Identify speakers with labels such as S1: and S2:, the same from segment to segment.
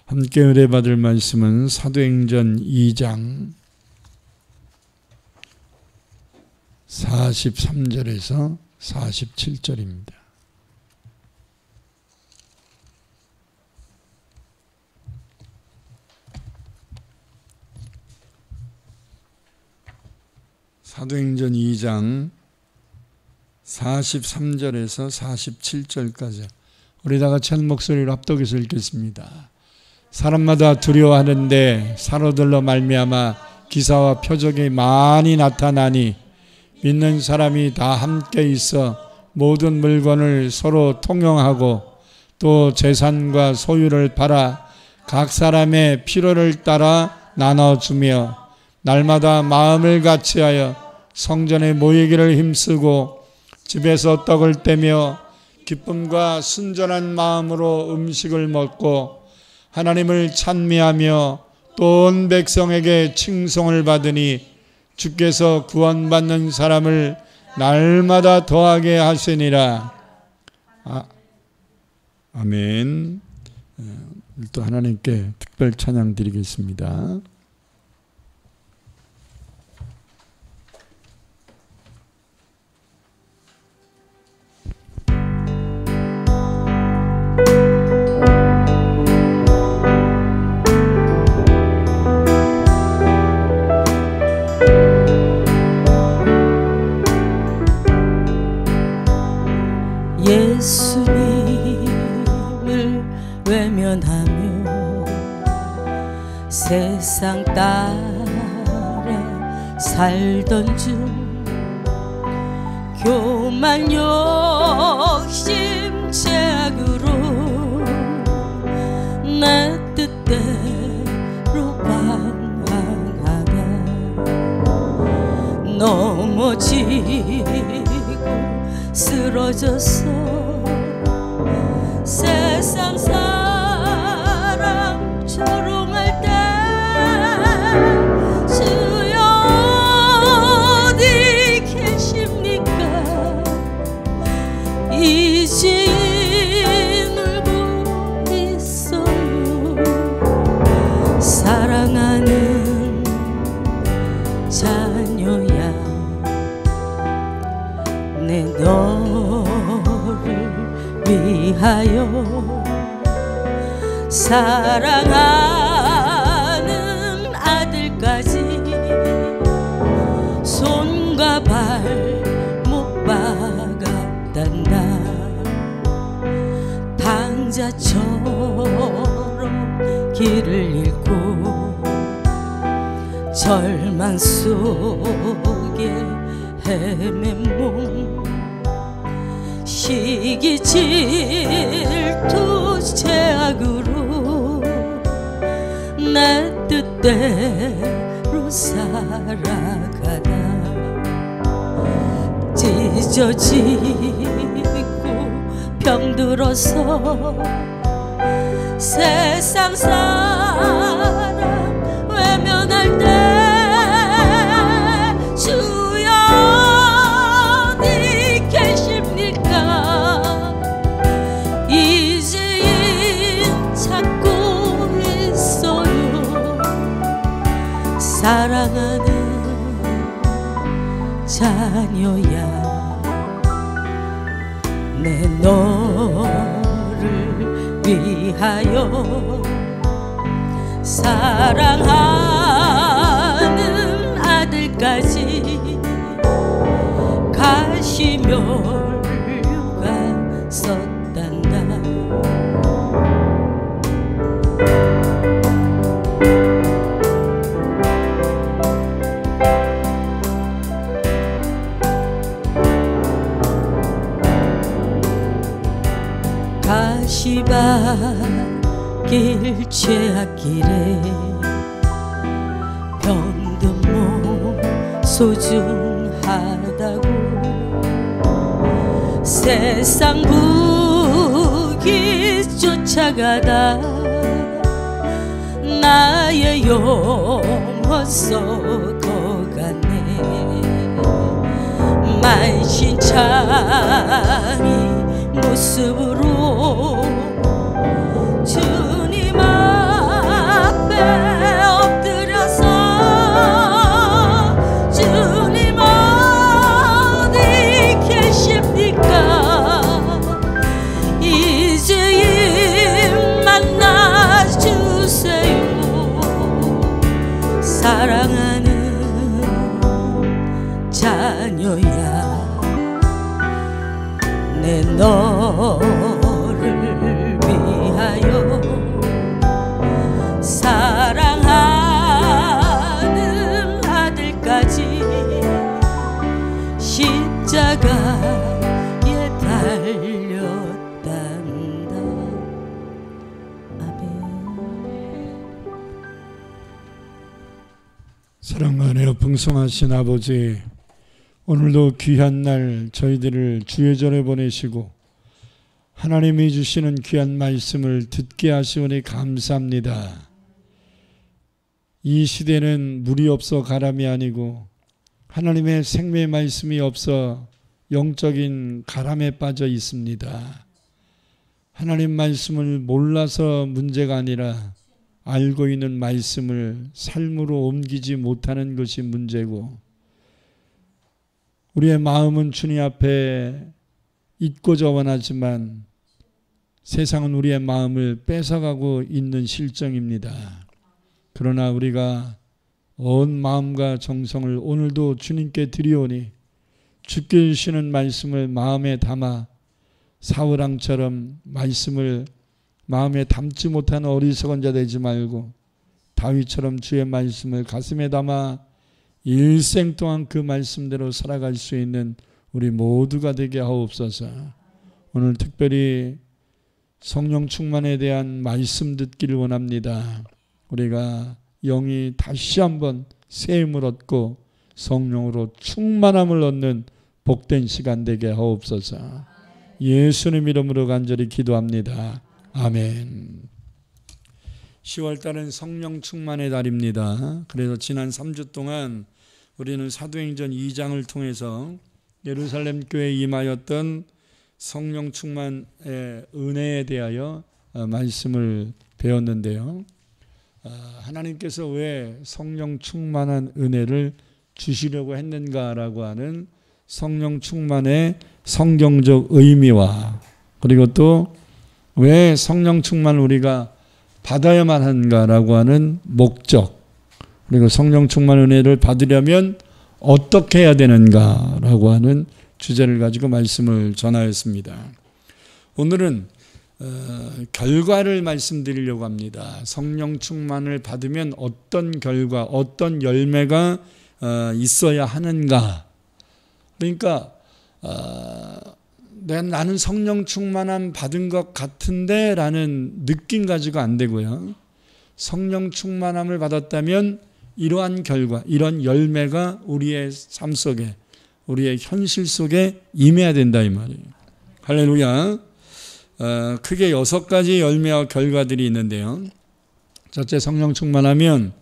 S1: 함께 은혜 받을 말씀은 사도행전 2장 43절에서 47절입니다. 사도행전 2장 43절에서 47절까지 우리 다 같이 한 목소리로 합독해서 읽겠습니다. 사람마다 두려워하는데 사로들로 말미암아 기사와 표적이 많이 나타나니 믿는 사람이 다 함께 있어 모든 물건을 서로 통용하고 또 재산과 소유를 팔아 각 사람의 필요를 따라 나눠주며 날마다 마음을 같이하여 성전에 모이기를 힘쓰고 집에서 떡을 떼며 기쁨과 순전한 마음으로 음식을 먹고 하나님을 찬미하며 또 온 백성에게 칭송을 받으니 주께서 구원받는 사람을 날마다 더하게 하시니라. 아멘. 또 하나님께 특별 찬양 드리겠습니다.
S2: 예수님을 외면하며 세상 따라 살던 중 교만 욕심 죄악으로 내 뜻대로 방황하다 넘어지고 쓰러졌어 세상 사람 조롱할 때 주여 어디 계십니까 이 시인 울고 있어요 사랑하는 자녀야 내 너를 위하여 사랑하는 아들까지 손과 발 못 박았단다 당자처럼 길을 잃고 절망 속에 헤맨 몸 시기 질투 죄악으로 내 뜻대로 살아가다 찢어지고 병들어서 세상 사람 외면할 때 주여 어디 계십니까 이제인 찾고 있어요 사랑하는 자녀야 내 너를 위하여 사랑하는 아들까지 가시면류가 썼단다 가시밭길 죄악길에 병든 몸 소중하다고 세상 부귀 쫓아가다 나의 영혼 썩어가네 만신창이 모습으로 주님
S1: 사랑과 은혜로 풍성하신 아버지, 오늘도 귀한 날 저희들을 주의 전에 보내시고 하나님이 주시는 귀한 말씀을 듣게 하시오니 감사합니다. 이 시대는 물이 없어 가람이 아니고 하나님의 생명의 말씀이 없어 영적인 가람에 빠져 있습니다. 하나님 말씀을 몰라서 문제가 아니라 알고 있는 말씀을 삶으로 옮기지 못하는 것이 문제고, 우리의 마음은 주님 앞에 있고자 원하지만 세상은 우리의 마음을 뺏어가고 있는 실정입니다. 그러나 우리가 온 마음과 정성을 오늘도 주님께 드리오니 주께 주시는 말씀을 마음에 담아 사울왕처럼 말씀을 마음에 담지 못한 어리석은 자 되지 말고 다윗처럼 주의 말씀을 가슴에 담아 일생 동안 그 말씀대로 살아갈 수 있는 우리 모두가 되게 하옵소서. 오늘 특별히 성령 충만에 대한 말씀 듣기를 원합니다. 우리가 영이 다시 한번 새 힘을 얻고 성령으로 충만함을 얻는 복된 시간 되게 하옵소서. 예수님 이름으로 간절히 기도합니다. 아멘. 10월달은 성령 충만의 달입니다. 그래서 지난 3주 동안 우리는 사도행전 2장을 통해서 예루살렘 교회에 임하였던 성령 충만의 은혜에 대하여 말씀을 배웠는데요. 하나님께서 왜 성령 충만한 은혜를 주시려고 했는가라고 하는 성령 충만의 성경적 의미와, 그리고 또 왜 성령 충만을 우리가 받아야만 하는가라고 하는 목적, 그리고 성령 충만 은혜를 받으려면 어떻게 해야 되는가라고 하는 주제를 가지고 말씀을 전하였습니다. 오늘은 결과를 말씀드리려고 합니다. 성령 충만을 받으면 어떤 결과, 어떤 열매가 있어야 하는가. 그러니까 나는 성령 충만함 받은 것 같은데 라는 느낌 가지고 안 되고요. 성령 충만함을 받았다면 이러한 결과, 이런 열매가 우리의 삶 속에, 우리의 현실 속에 임해야 된다 이 말이에요. 할렐루야. 크게 6가지 열매와 결과들이 있는데요. 첫째, 성령 충만하면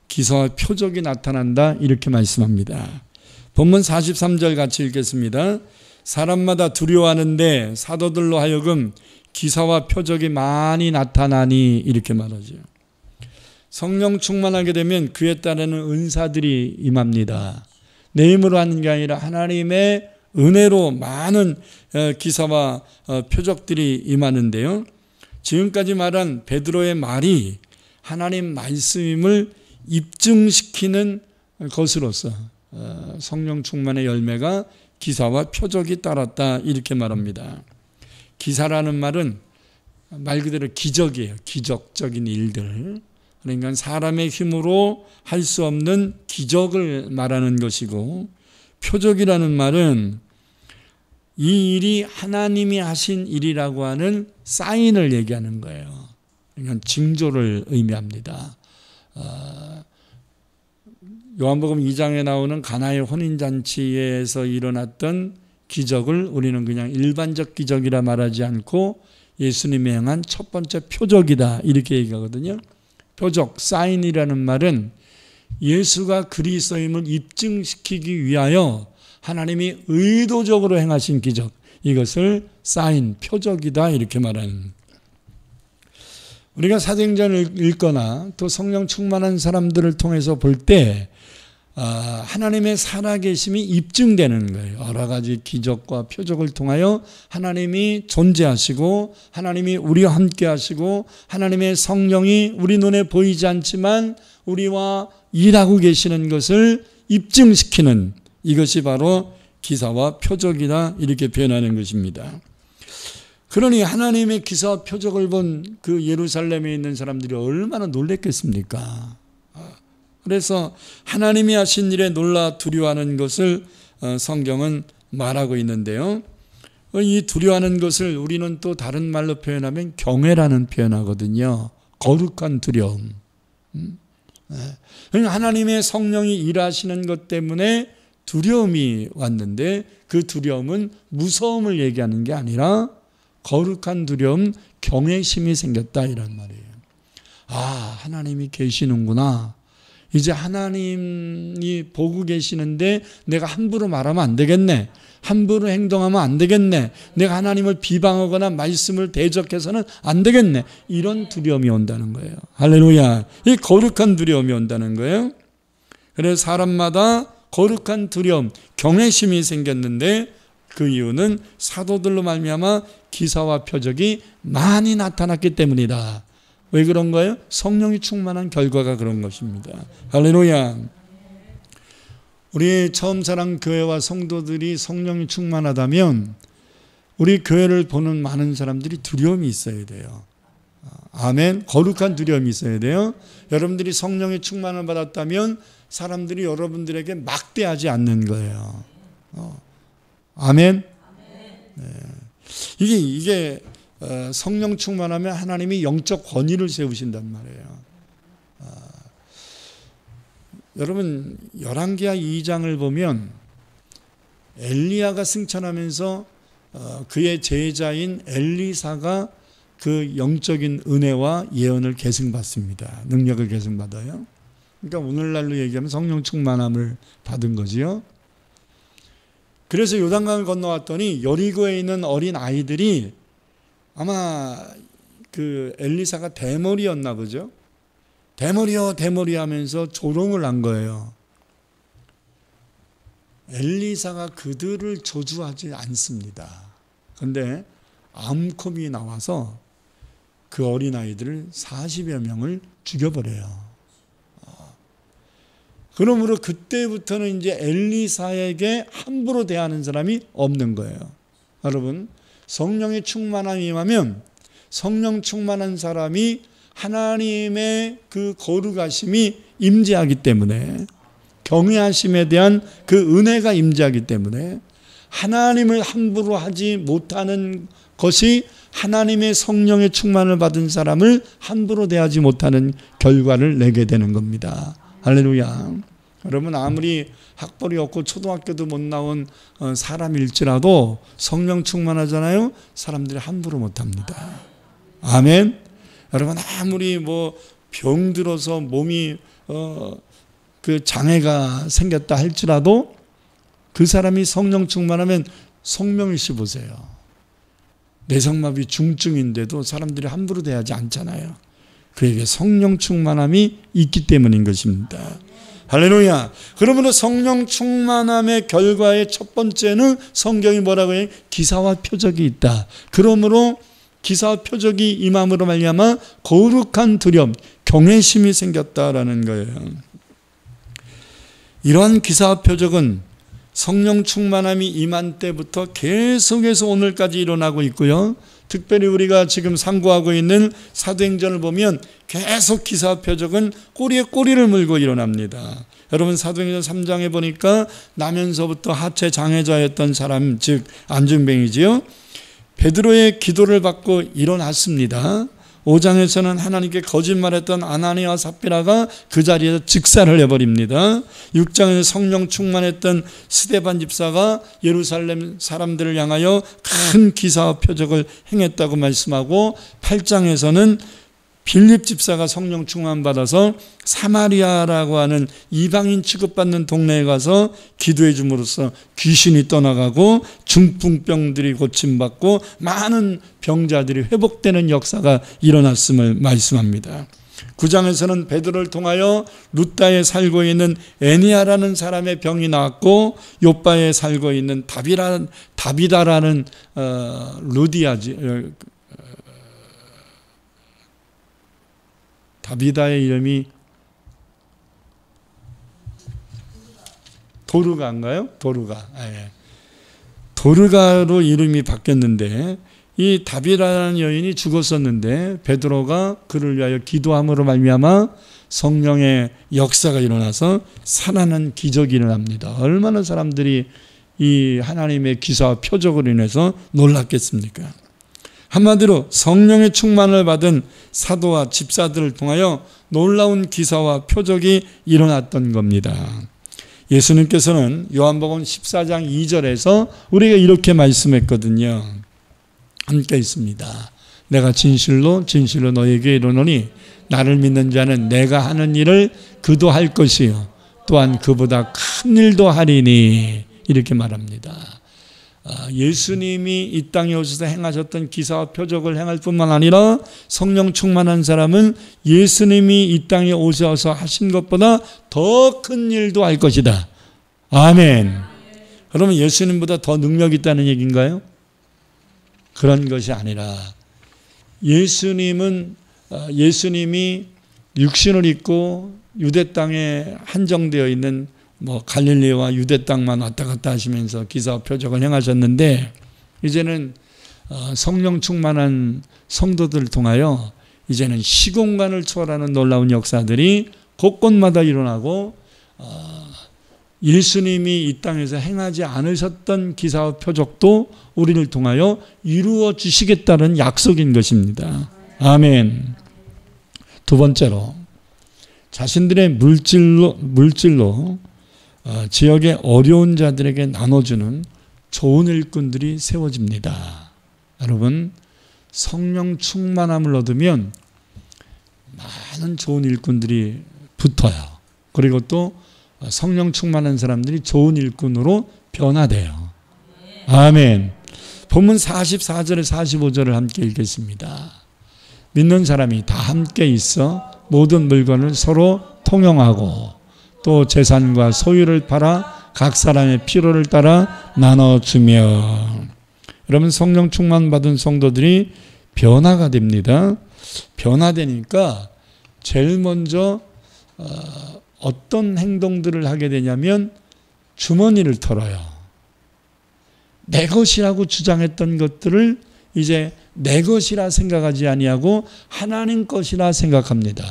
S1: 기사와 표적이 나타난다 이렇게 말씀합니다. 본문 43절 같이 읽겠습니다. 사람마다 두려워하는데 사도들로 하여금 기사와 표적이 많이 나타나니 이렇게 말하죠. 성령 충만하게 되면 그에 따르는 은사들이 임합니다. 내 힘으로 하는 게 아니라 하나님의 은혜로 많은 기사와 표적들이 임하는데요. 지금까지 말한 베드로의 말이 하나님 말씀임을 입증시키는 것으로서 성령 충만의 열매가 기사와 표적이 따랐다 이렇게 말합니다. 기사라는 말은 말 그대로 기적이에요. 기적적인 일들. 그러니까 사람의 힘으로 할 수 없는 기적을 말하는 것이고, 표적이라는 말은 이 일이 하나님이 하신 일이라고 하는 사인을 얘기하는 거예요. 그러니까 징조를 의미합니다. 요한복음 2장에 나오는 가나의 혼인잔치에서 일어났던 기적을 우리는 그냥 일반적 기적이라 말하지 않고 예수님이 행한 첫 번째 표적이다 이렇게 얘기하거든요. 표적, 사인이라는 말은 예수가 그리스도임을 입증시키기 위하여 하나님이 의도적으로 행하신 기적, 이것을 사인, 표적이다 이렇게 말하는. 우리가 사도행전을 읽거나 또 성령 충만한 사람들을 통해서 볼 때 하나님의 살아계심이 입증되는 거예요. 여러 가지 기적과 표적을 통하여 하나님이 존재하시고 하나님이 우리와 함께 하시고 하나님의 성령이 우리 눈에 보이지 않지만 우리와 일하고 계시는 것을 입증시키는, 이것이 바로 기사와 표적이다 이렇게 표현하는 것입니다. 그러니 하나님의 기사와 표적을 본 그 예루살렘에 있는 사람들이 얼마나 놀랬겠습니까? 그래서 하나님이 하신 일에 놀라 두려워하는 것을 성경은 말하고 있는데요. 이 두려워하는 것을 우리는 또 다른 말로 표현하면 경외라는 표현하거든요. 거룩한 두려움. 그러니까 하나님의 성령이 일하시는 것 때문에 두려움이 왔는데 그 두려움은 무서움을 얘기하는 게 아니라 거룩한 두려움, 경외심이 생겼다 이런 말이에요. 아, 하나님이 계시는구나. 이제 하나님이 보고 계시는데 내가 함부로 말하면 안 되겠네. 함부로 행동하면 안 되겠네. 내가 하나님을 비방하거나 말씀을 대적해서는 안 되겠네. 이런 두려움이 온다는 거예요. 할렐루야. 이 거룩한 두려움이 온다는 거예요. 그래서 사람마다 거룩한 두려움, 경외심이 생겼는데 그 이유는 사도들로 말미암아 기사와 표적이 많이 나타났기 때문이다. 왜 그런 거예요? 성령이 충만한 결과가 그런 것입니다. 할렐루야. 우리 처음사랑 교회와 성도들이 성령이 충만하다면 우리 교회를 보는 많은 사람들이 두려움이 있어야 돼요. 아멘. 거룩한 두려움이 있어야 돼요. 여러분들이 성령의 충만을 받았다면 사람들이 여러분들에게 막대하지 않는 거예요. 아멘. 네. 이게 성령 충만하면 하나님이 영적 권위를 세우신단 말이에요. 여러분 열왕기하 2장을 보면 엘리야가 승천하면서 그의 제자인 엘리사가 그 영적인 은혜와 예언을 계승받습니다. 능력을 계승받아요. 그러니까 오늘날로 얘기하면 성령 충만함을 받은 거지요. 그래서 요단강을 건너왔더니 여리고에 있는 어린 아이들이 아마 그 엘리사가 대머리였나 보죠. 대머리요 대머리 하면서 조롱을 한 거예요. 엘리사가 그들을 저주하지 않습니다. 그런데 암콤이 나와서 그 어린아이들을 40여 명을 죽여버려요. 그러므로 그때부터는 이제 엘리사에게 함부로 대하는 사람이 없는 거예요. 여러분 성령의 충만함이 임하면 성령 충만한 사람이 하나님의 그 거룩하심이 임재하기 때문에 경외하심에 대한 그 은혜가 임재하기 때문에 하나님을 함부로 하지 못하는 것이 하나님의 성령의 충만을 받은 사람을 함부로 대하지 못하는 결과를 내게 되는 겁니다. 할렐루야. 여러분 아무리 학벌이 없고 초등학교도 못 나온 사람일지라도 성령 충만하잖아요. 사람들이 함부로 못합니다. 아멘. 여러분 아무리 뭐 병들어서 몸이 그 장애가 생겼다 할지라도 그 사람이 성령 충만하면 송명일 씨 보세요. 내성마비 중증인데도 사람들이 함부로 대하지 않잖아요. 그에게 성령 충만함이 있기 때문인 것입니다. 할렐루야. 그러므로 성령 충만함의 결과의 첫 번째는 성경이 뭐라고 해요? 기사와 표적이 있다. 그러므로 기사와 표적이 임함으로 말미암아 거룩한 두려움, 경외심이 생겼다라는 거예요. 이러한 기사와 표적은 성령 충만함이 임한 때부터 계속해서 오늘까지 일어나고 있고요. 특별히 우리가 지금 상고하고 있는 사도행전을 보면 계속 기사와 표적은 꼬리에 꼬리를 물고 일어납니다. 여러분 사도행전 3장에 보니까 나면서부터 하체 장애자였던 사람, 즉 안중뱅이지요. 베드로의 기도를 받고 일어났습니다. 5장에서는 하나님께 거짓말했던 아나니아와 삽비라가 그 자리에서 즉사를 해버립니다. 6장에서 성령 충만했던 스데반 집사가 예루살렘 사람들을 향하여 큰 기사와 표적을 행했다고 말씀하고 8장에서는 빌립 집사가 성령 충만 받아서 사마리아라고 하는 이방인 취급받는 동네에 가서 기도해 줌으로써 귀신이 떠나가고 중풍병들이 고침받고 많은 병자들이 회복되는 역사가 일어났음을 말씀합니다. 9장에서는 베드로를 통하여 루다에 살고 있는 애니아라는 사람의 병이 나았고 요바에 살고 있는 다비다라는 루디아지 다비다의 이름이 도르가인가요? 도르가. 예. 도르가로 이름이 바뀌었는데 이 다비다라는 여인이 죽었었는데 베드로가 그를 위하여 기도함으로 말미암아 성령의 역사가 일어나서 살아나는 기적이 일어납니다. 얼마나 사람들이 이 하나님의 기사와 표적으로 인해서 놀랐겠습니까? 한마디로 성령의 충만을 받은 사도와 집사들을 통하여 놀라운 기사와 표적이 일어났던 겁니다. 예수님께서는 요한복음 14장 2절에서 우리가 이렇게 말씀했거든요. 함께 있습니다. 내가 진실로 진실로 너에게 이르노니 나를 믿는 자는 내가 하는 일을 그도 할 것이요 또한 그보다 큰 일도 하리니 이렇게 말합니다. 예수님이 이 땅에 오셔서 행하셨던 기사와 표적을 행할 뿐만 아니라 성령 충만한 사람은 예수님이 이 땅에 오셔서 하신 것보다 더 큰 일도 할 것이다. 아멘. 그러면 예수님보다 더 능력이 있다는 얘기인가요? 그런 것이 아니라 예수님이 육신을 입고 유대 땅에 한정되어 있는 갈릴리와 유대 땅만 왔다 갔다 하시면서 기사와 표적을 행하셨는데 이제는 성령 충만한 성도들을 통하여 이제는 시공간을 초월하는 놀라운 역사들이 곳곳마다 일어나고 예수님이 이 땅에서 행하지 않으셨던 기사와 표적도 우리를 통하여 이루어 주시겠다는 약속인 것입니다. 아멘. 두 번째로 자신들의 물질로 지역의 어려운 자들에게 나눠주는 좋은 일꾼들이 세워집니다. 여러분, 성령 충만함을 얻으면 많은 좋은 일꾼들이 붙어요. 그리고 또 성령 충만한 사람들이 좋은 일꾼으로 변화돼요. 아멘. 본문 44절에 45절을 함께 읽겠습니다. 믿는 사람이 다 함께 있어 모든 물건을 서로 통용하고 또 재산과 소유를 팔아 각 사람의 필요를 따라 나눠주며. 여러분, 성령 충만 받은 성도들이 변화가 됩니다. 변화되니까 제일 먼저 어떤 행동들을 하게 되냐면 주머니를 털어요. 내 것이라고 주장했던 것들을 이제 내 것이라 생각하지 아니하고 하나님 것이라 생각합니다.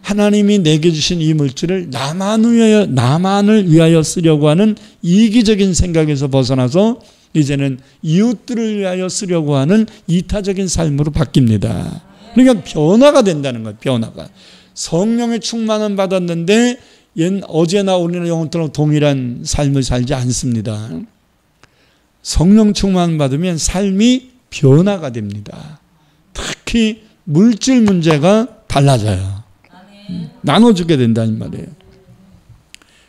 S1: 하나님이 내게 주신 이 물질을 나만을 위하여 쓰려고 하는 이기적인 생각에서 벗어나서 이제는 이웃들을 위하여 쓰려고 하는 이타적인 삶으로 바뀝니다. 그러니까 변화가 된다는 거예요. 변화가. 성령의 충만은 받았는데 어제나 오늘이나 영원토록 동일한 삶을 살지 않습니다. 성령 충만 받으면 삶이 변화가 됩니다. 특히 물질 문제가 달라져요. 나눠주게 된다는 말이에요.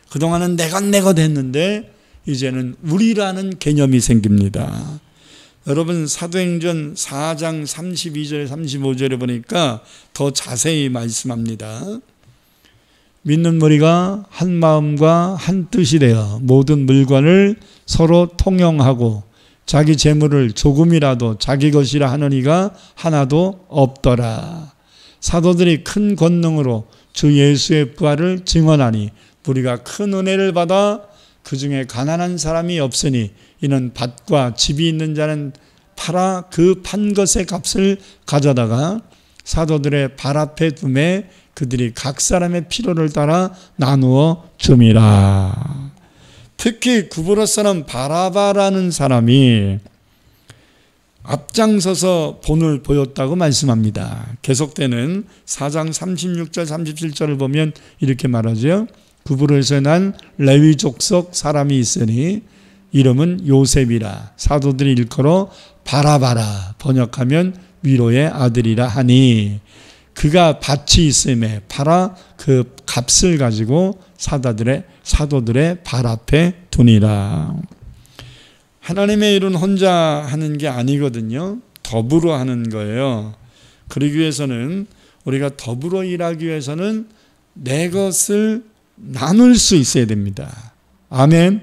S1: 그동안은 내가 됐는데 이제는 우리라는 개념이 생깁니다. 여러분, 사도행전 4장 32절에 35절에 보니까 더 자세히 말씀합니다. 믿는 무리가 한 마음과 한 뜻이 되어 모든 물건을 서로 통용하고 자기 재물을 조금이라도 자기 것이라 하는 이가 하나도 없더라. 사도들이 큰 권능으로 주 예수의 부활을 증언하니 우리가 큰 은혜를 받아 그 중에 가난한 사람이 없으니 이는 밭과 집이 있는 자는 팔아 그 판 것의 값을 가져다가 사도들의 발 앞에 두매 그들이 각 사람의 필요를 따라 나누어 줌이라. 특히 구브로 사람 바라바라는 사람이 앞장서서 본을 보였다고 말씀합니다. 계속되는 4장 36절 37절을 보면 이렇게 말하죠. 구브로에서 난 레위 족속 사람이 있으니 이름은 요셉이라. 사도들이 일컬어 바라바라, 번역하면 위로의 아들이라 하니 그가 밭이 있음에 팔아 그 값을 가지고 사도들의 발 앞에 두니라. 하나님의 일은 혼자 하는 게 아니거든요. 더불어 하는 거예요. 그러기 위해서는, 우리가 더불어 일하기 위해서는 내 것을 나눌 수 있어야 됩니다. 아멘.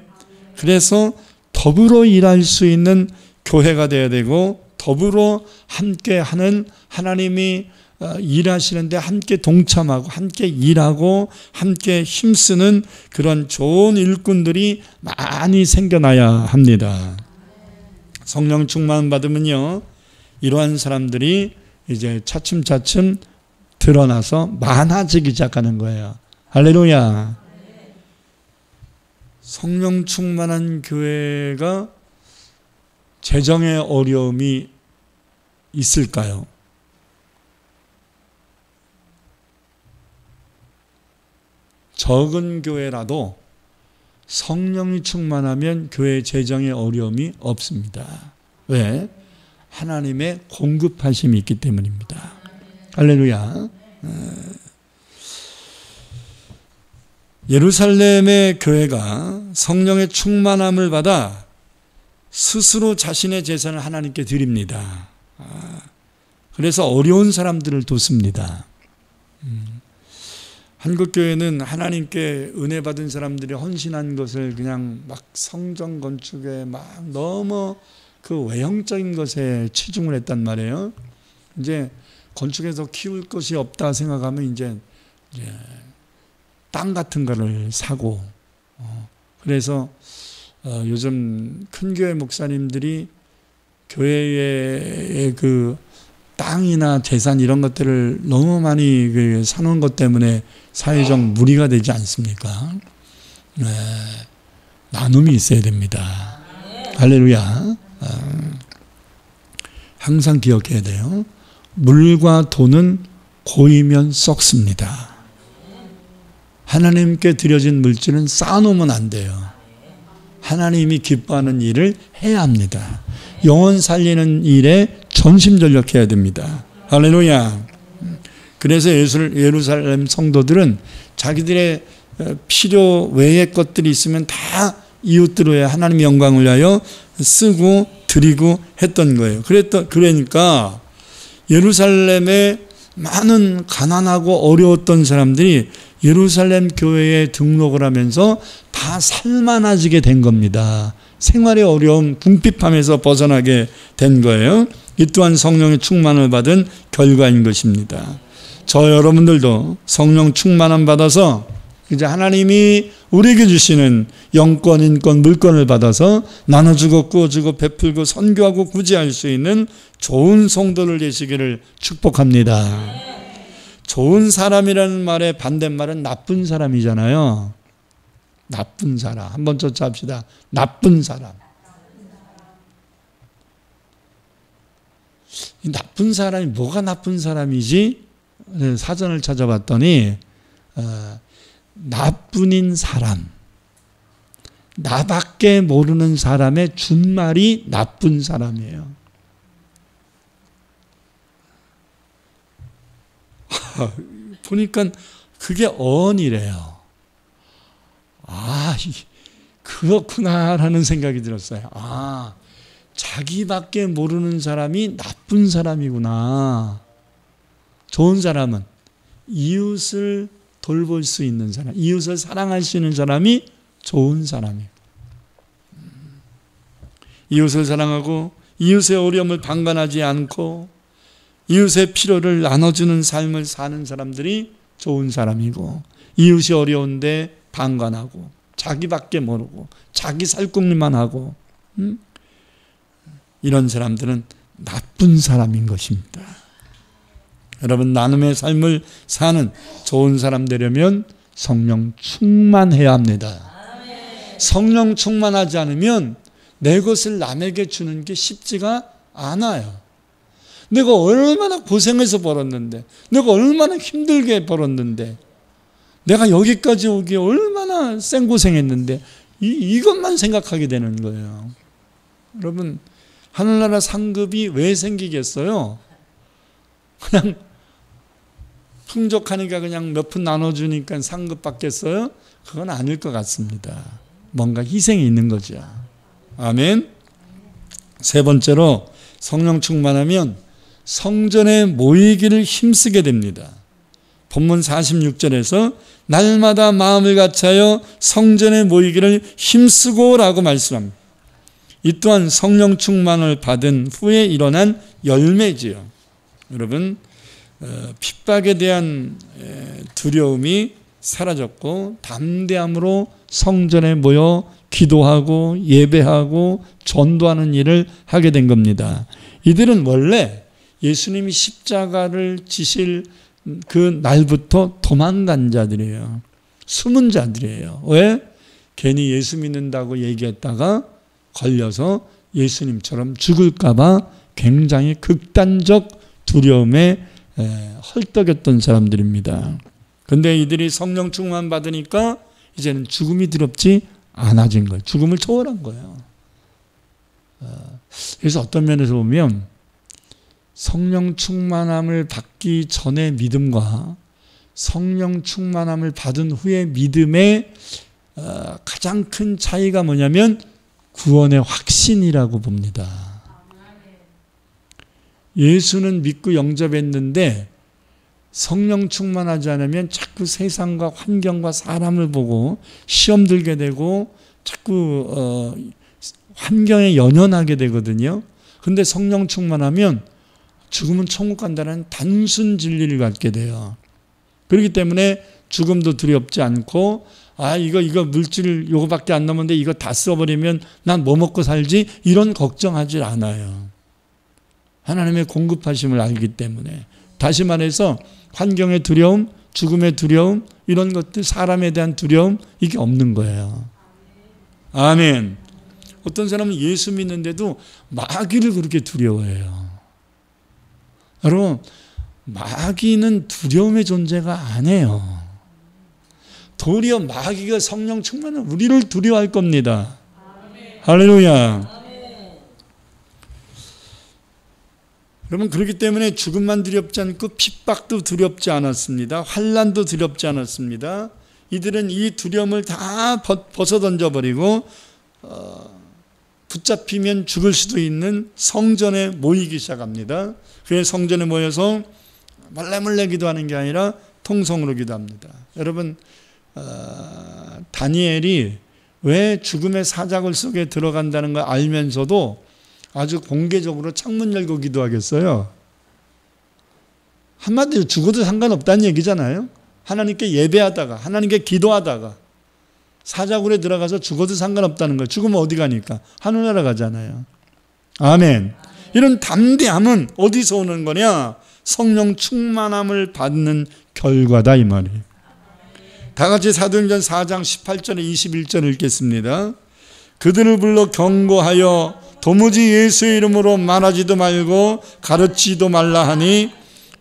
S1: 그래서 더불어 일할 수 있는 교회가 되어야 되고, 더불어 함께 하는, 하나님이 일하시는데 함께 동참하고 함께 일하고 함께 힘쓰는 그런 좋은 일꾼들이 많이 생겨나야 합니다. 성령 충만 받으면요, 이러한 사람들이 이제 차츰차츰 드러나서 많아지기 시작하는 거예요. 할렐루야. 성령 충만한 교회가 재정의 어려움이 있을까요? 적은 교회라도 성령이 충만하면 교회 재정에 어려움이 없습니다. 왜? 하나님의 공급하심이 있기 때문입니다. 할렐루야. 예루살렘의 교회가 성령의 충만함을 받아 스스로 자신의 재산을 하나님께 드립니다. 그래서 어려운 사람들을 돕습니다. 한국교회는 하나님께 은혜 받은 사람들이 헌신한 것을 그냥 막 성전 건축에 막 너무 그 외형적인 것에 치중을 했단 말이에요. 이제 건축에서 키울 것이 없다 생각하면 이제 땅 같은 거를 사고, 그래서 요즘 큰 교회 목사님들이 교회의 그 땅이나 재산 이런 것들을 너무 많이 사놓은 것 때문에 사회적 무리가 되지 않습니까? 나눔이 있어야 됩니다. 할렐루야. 항상 기억해야 돼요. 물과 돈은 고이면 썩습니다. 하나님께 드려진 물질은 쌓아놓으면 안 돼요. 하나님이 기뻐하는 일을 해야 합니다. 영혼 살리는 일에 전심전력해야 됩니다. 할렐루야. 그래서 예루살렘 성도들은 자기들의 필요 외의 것들이 있으면 다 이웃들을 하나님의 영광을 위하여 쓰고 드리고 했던 거예요. 그러니까 예루살렘에 많은 가난하고 어려웠던 사람들이 예루살렘 교회에 등록을 하면서 다 살만해지게 된 겁니다. 생활의 어려움, 궁핍함에서 벗어나게 된 거예요. 이 또한 성령의 충만을 받은 결과인 것입니다. 저 여러분들도 성령 충만함 받아서 이제 하나님이 우리에게 주시는 영권, 인권, 물권을 받아서 나눠주고 꾸어주고 베풀고 선교하고 구제할 수 있는 좋은 성도를 되시기를 축복합니다. 좋은 사람이라는 말의 반대말은 나쁜 사람이잖아요. 나쁜 사람. 한번 쫓아합시다. 나쁜 사람. 이 나쁜 사람이 뭐가 나쁜 사람이지? 사전을 찾아봤더니 나뿐인 사람, 나밖에 모르는 사람의 준말이 나쁜 사람이에요. 보니까 그게 언이래요. 그렇구나라는 생각이 들었어요. 자기밖에 모르는 사람이 나쁜 사람이구나. 좋은 사람은 이웃을 돌볼 수 있는 사람, 이웃을 사랑할 수 있는 사람이 좋은 사람이에요. 이웃을 사랑하고 이웃의 어려움을 방관하지 않고 이웃의 필요를 나눠주는 삶을 사는 사람들이 좋은 사람이고, 이웃이 어려운데 방관하고 자기밖에 모르고 자기 살궁리만 하고 이런 사람들은 나쁜 사람인 것입니다. 여러분, 나눔의 삶을 사는 좋은 사람 되려면 성령 충만해야 합니다. 성령 충만하지 않으면 내 것을 남에게 주는 게 쉽지가 않아요. 내가 얼마나 고생해서 벌었는데, 내가 얼마나 힘들게 벌었는데, 내가 여기까지 오기에 얼마나 생고생했는데 이것만 생각하게 되는 거예요. 여러분, 하늘나라 상급이 왜 생기겠어요? 그냥 풍족하니까 그냥 몇 푼 나눠주니까 상급 받겠어요? 그건 아닐 것 같습니다. 뭔가 희생이 있는 거죠. 아멘. 세 번째로, 성령 충만하면 성전에 모이기를 힘쓰게 됩니다. 본문 46절에서 날마다 마음을 같이하여 성전에 모이기를 힘쓰고 라고 말씀합니다. 이 또한 성령 충만을 받은 후에 일어난 열매지요. 여러분, 핍박에 대한 두려움이 사라졌고 담대함으로 성전에 모여 기도하고 예배하고 전도하는 일을 하게 된 겁니다. 이들은 원래 예수님이 십자가를 지실 그 날부터 도망간 자들이에요. 숨은 자들이에요. 왜? 괜히 예수 믿는다고 얘기했다가 걸려서 예수님처럼 죽을까 봐 굉장히 극단적 두려움에 헐떡였던 사람들입니다. 근데 이들이 성령 충만 받으니까 이제는 죽음이 두렵지 않아진 거예요. 죽음을 초월한 거예요. 그래서 어떤 면에서 보면 성령 충만함을 받기 전의 믿음과 성령 충만함을 받은 후의 믿음의 가장 큰 차이가 뭐냐면 구원의 확신이라고 봅니다. 예수는 믿고 영접했는데 성령 충만하지 않으면 자꾸 세상과 환경과 사람을 보고 시험 들게 되고 자꾸 환경에 연연하게 되거든요. 근데 성령 충만하면 죽으면 천국 간다는 단순 진리를 갖게 돼요. 그렇기 때문에 죽음도 두렵지 않고 이거 물질 요거밖에 안 남았는데 이거 다 써버리면 난 뭐 먹고 살지? 이런 걱정하지 않아요. 하나님의 공급하심을 알기 때문에. 다시 말해서 환경의 두려움, 죽음의 두려움, 이런 것들, 사람에 대한 두려움, 이게 없는 거예요. 아멘. 어떤 사람은 예수 믿는데도 마귀를 그렇게 두려워해요. 여러분, 마귀는 두려움의 존재가 아니에요. 도리어 마귀가 성령 충만한 우리를 두려워할 겁니다. 할렐루야. 여러분, 그렇기 때문에 죽음만 두렵지 않고 핍박도 두렵지 않았습니다. 환난도 두렵지 않았습니다. 이들은 이 두려움을 다 벗어던져버리고 붙잡히면 죽을 수도 있는 성전에 모이기 시작합니다. 그래서 성전에 모여서 몰래 기도하는 게 아니라 통성으로 기도합니다. 여러분, 다니엘이 왜 죽음의 사자굴 속에 들어간다는 걸 알면서도 아주 공개적으로 창문 열고 기도하겠어요? 한마디로 죽어도 상관없다는 얘기잖아요. 하나님께 예배하다가 하나님께 기도하다가 사자굴에 들어가서 죽어도 상관없다는 거예요. 죽으면 어디 가니까? 하늘나라 가잖아요. 아멘. 이런 담대함은 어디서 오는 거냐? 성령 충만함을 받는 결과다, 이 말이에요. 다 같이 사도행전 4장 18절에 21절 읽겠습니다. 그들을 불러 경고하여 도무지 예수의 이름으로 말하지도 말고 가르치지도 말라 하니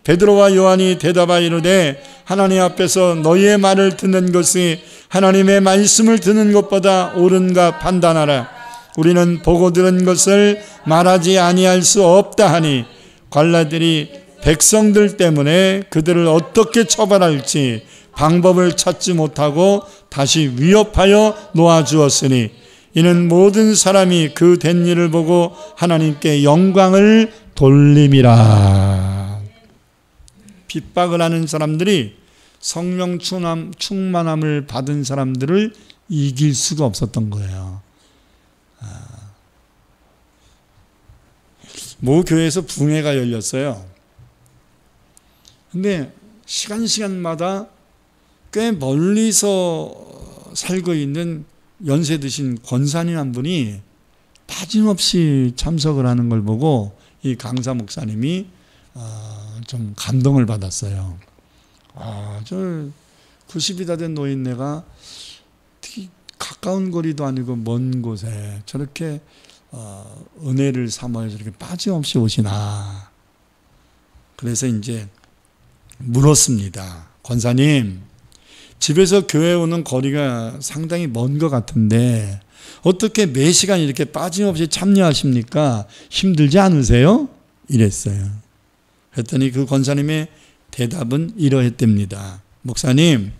S1: 베드로와 요한이 대답하여 이르되 하나님 앞에서 너희의 말을 듣는 것이 하나님의 말씀을 듣는 것보다 옳은가 판단하라. 우리는 보고 들은 것을 말하지 아니할 수 없다 하니 관라들이 백성들 때문에 그들을 어떻게 처벌할지 방법을 찾지 못하고 다시 위협하여 놓아주었으니 이는 모든 사람이 그 된 일을 보고 하나님께 영광을 돌림이라. 핍박을 하는 사람들이 성령 충만함을 받은 사람들을 이길 수가 없었던 거예요. 모 교회에서 붕회가 열렸어요. 근데 시간마다 꽤 멀리서 살고 있는 연세 드신 권사님 한 분이 빠짐없이 참석을 하는 걸 보고 이 강사 목사님이 좀 감동을 받았어요. 저 90이 다 된 노인네가 가까운 거리도 아니고 먼 곳에 저렇게 은혜를 삼아서 저렇게 빠짐없이 오시나. 그래서 이제 물었습니다. 권사님, 집에서 교회 오는 거리가 상당히 먼 것 같은데 어떻게 매 시간 이렇게 빠짐없이 참여하십니까? 힘들지 않으세요? 이랬어요. 그랬더니 그 권사님의 대답은 이러했답니다. 목사님,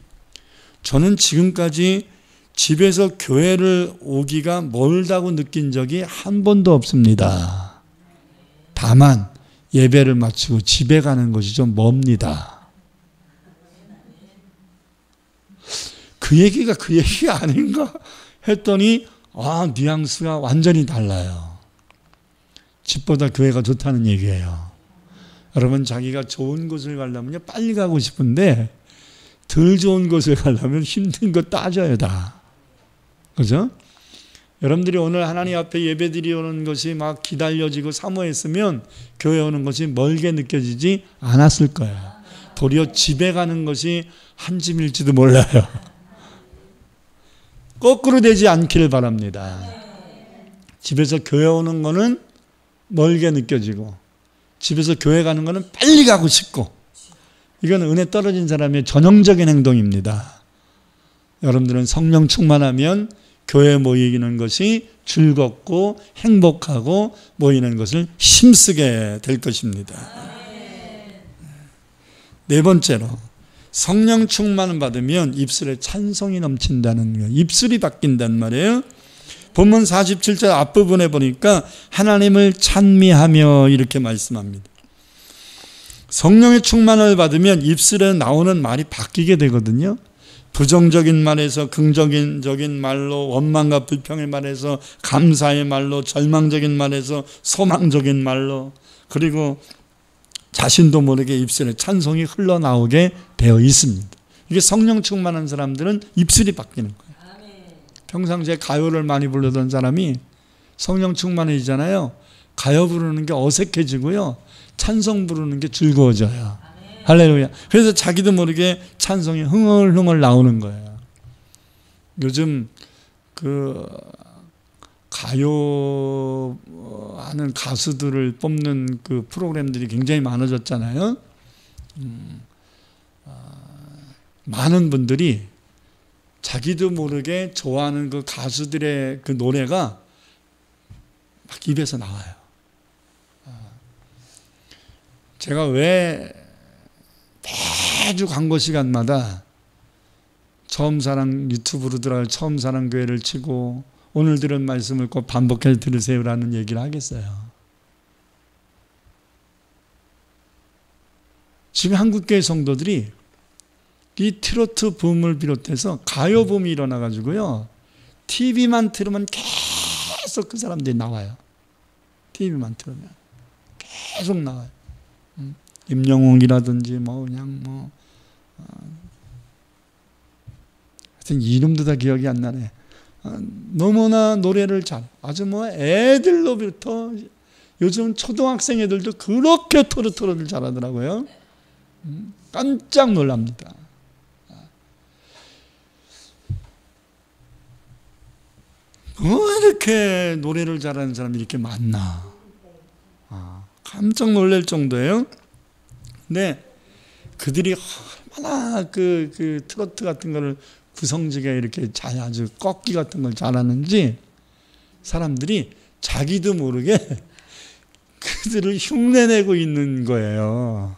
S1: 저는 지금까지 집에서 교회를 오기가 멀다고 느낀 적이 한 번도 없습니다. 다만 예배를 마치고 집에 가는 것이 좀 멉니다. 그 얘기가 아닌가 했더니 뉘앙스가 완전히 달라요. 집보다 교회가 좋다는 얘기예요. 여러분, 자기가 좋은 곳을 가려면 빨리 가고 싶은데 덜 좋은 곳을 가려면 힘든 거 따져야 다. 그죠? 여러분들이 오늘 하나님 앞에 예배드리 오는 것이 막 기다려지고 사모했으면 교회 오는 것이 멀게 느껴지지 않았을 거예요. 도리어 집에 가는 것이 한 짐일지도 몰라요. 거꾸로 되지 않기를 바랍니다. 집에서 교회 오는 거는 멀게 느껴지고 집에서 교회 가는 거는 빨리 가고 싶고 이건 은혜 떨어진 사람의 전형적인 행동입니다. 여러분들은 성령 충만하면 교회 모이는 것이 즐겁고 행복하고 모이는 것을 힘쓰게 될 것입니다. 네 번째로 성령 충만을 받으면 입술에 찬송이 넘친다는 거예요. 입술이 바뀐단 말이에요. 본문 47절 앞부분에 보니까 하나님을 찬미하며 이렇게 말씀합니다. 성령의 충만을 받으면 입술에 나오는 말이 바뀌게 되거든요. 부정적인 말에서 긍정적인 말로, 원망과 불평의 말에서 감사의 말로, 절망적인 말에서 소망적인 말로, 그리고 자신도 모르게 입술에 찬송이 흘러나오게 되어 있습니다. 이게 성령 충만한 사람들은 입술이 바뀌는 거예요. 평상시에 가요를 많이 부르던 사람이 성령 충만해지잖아요. 가요 부르는 게 어색해지고요. 찬송 부르는 게 즐거워져요. 할렐루야. 그래서 자기도 모르게 찬송이 흥얼흥얼 나오는 거예요. 요즘 그 가요 하는 가수들을 뽑는 그 프로그램들이 굉장히 많아졌잖아요. 많은 분들이 자기도 모르게 좋아하는 그 가수들의 그 노래가 막 입에서 나와요. 제가 왜 매주 광고 시간마다 처음 사랑 유튜브로 들어갈 처음 사랑 교회를 치고 오늘 들은 말씀을 꼭 반복해서 들으세요라는 얘기를 하겠어요. 지금 한국교회 성도들이 이 트로트 붐을 비롯해서 가요 붐이 일어나가지고요. TV만 틀으면 계속 그 사람들이 나와요. TV만 틀으면 계속 나와요. 임영웅이라든지 뭐 그냥 뭐 하여튼 이름도 다 기억이 안 나네. 너무나 노래를 잘 아주 뭐 애들로부터 요즘 초등학생 애들도 그렇게 토르토르를 잘하더라고요. 깜짝 놀랍니다. 뭐 이렇게 노래를 잘하는 사람이 이렇게 많나. 깜짝 놀랄 정도예요. 근데 그들이 얼마나 그 트로트 같은 거를 구성지게 이렇게 아주 꺾기 같은 걸 잘하는지 사람들이 자기도 모르게 그들을 흉내내고 있는 거예요.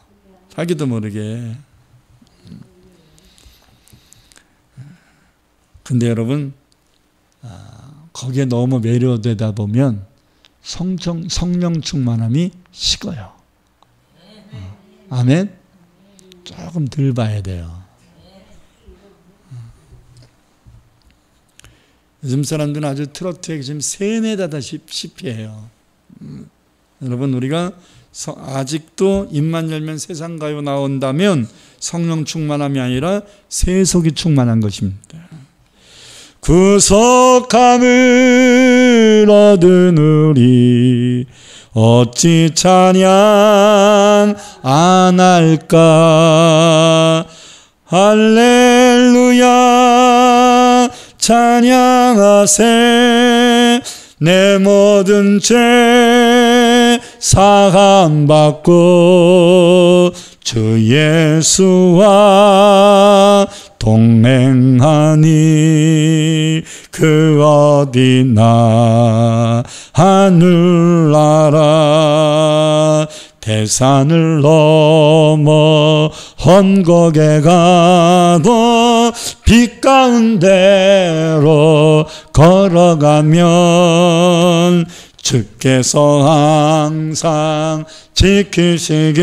S1: 자기도 모르게. 근데 여러분 거기에 너무 매료되다 보면 성령 충만함이 식어요. 아멘? 조금 덜 봐야 돼요. 요즘 사람들은 아주 트로트에 지금 세뇌다다시피 해요. 여러분 우리가 아직도 입만 열면 세상 가요 나온다면 성령 충만함이 아니라 세속이 충만한 것입니다. 구속함을 얻은 우리 어찌 찬양 안 할까. 할렐루야 찬양하세. 내 모든 죄 사함 받고 주 예수와 동행하니 그 어디나 하늘나라 대산을 넘어 험곡에 가도 빛 가운데로 걸어가면 주께서 항상 지키시기로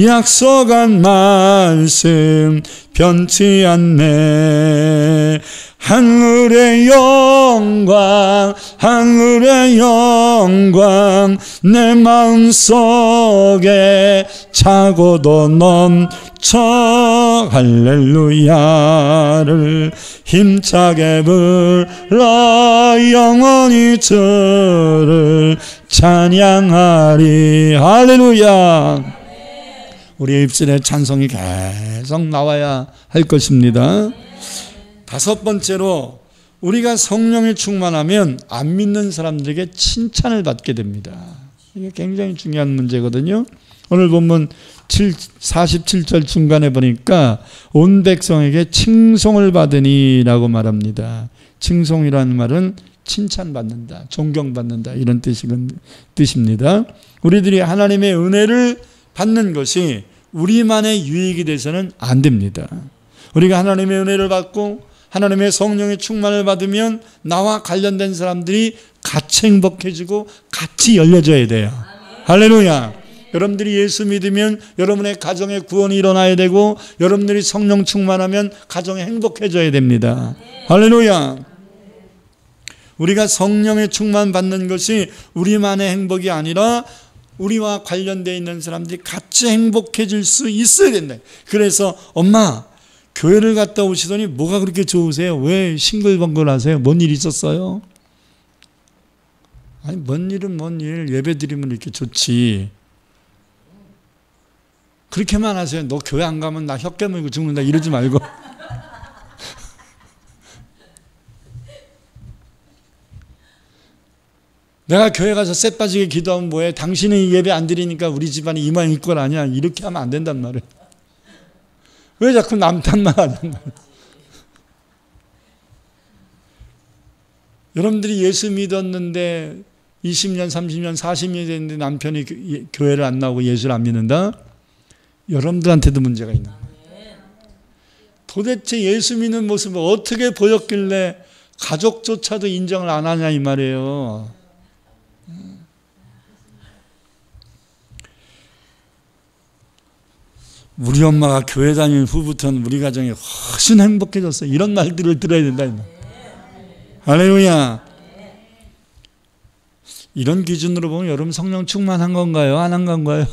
S1: 약속한 말씀 변치 않네. 하늘의 영광 하늘의 영광 내 마음속에 차고도 넘쳐 할렐루야를 힘차게 불러 영원히 주를 찬양하리. 할렐루야. 우리의 입술에 찬송이 계속 나와야 할 것입니다. 다섯 번째로 우리가 성령에 충만하면 안 믿는 사람들에게 칭찬을 받게 됩니다. 이게 굉장히 중요한 문제거든요. 오늘 본문 47절 중간에 보니까 온 백성에게 칭송을 받으니 라고 말합니다. 칭송이라는 말은 칭찬받는다, 존경받는다 이런 뜻입니다. 우리들이 하나님의 은혜를 받는 것이 우리만의 유익이 돼서는 안 됩니다. 우리가 하나님의 은혜를 받고 하나님의 성령의 충만을 받으면 나와 관련된 사람들이 같이 행복해지고 같이 열려져야 돼요. 할렐루야. 여러분들이 예수 믿으면 여러분의 가정에 구원이 일어나야 되고 여러분들이 성령 충만하면 가정이 행복해져야 됩니다. 할렐루야. 우리가 성령의 충만 받는 것이 우리만의 행복이 아니라 우리와 관련되어 있는 사람들이 같이 행복해질 수 있어야 된다. 그래서 엄마 교회를 갔다 오시더니 뭐가 그렇게 좋으세요? 왜 싱글벙글하세요? 뭔 일 있었어요? 아니 뭔 일은 뭔 일, 예배 드리면 이렇게 좋지. 그렇게만 하세요. 너 교회 안 가면 나 혀 깨물고 죽는다 이러지 말고. 내가 교회 가서 쌔 빠지게 기도하면 뭐해? 당신이 예배 안 드리니까 우리 집안이 이만 일권 아니야. 이렇게 하면 안 된단 말이에요. 왜 자꾸 남 탓만 하냔 말이에요. 여러분들이 예수 믿었는데 20년, 30년, 40년이 됐는데 남편이 교회를 안 나오고 예수를 안 믿는다? 여러분들한테도 문제가 있는 거예요. 도대체 예수 믿는 모습을 어떻게 보였길래 가족조차도 인정을 안 하냐 이 말이에요. 우리 엄마가 교회 다니는 후부터는 우리 가정이 훨씬 행복해졌어요. 이런 말들을 들어야 된다. 할렐루야. 이런 기준으로 보면 여러분 성령 충만한 건가요? 안 한 건가요?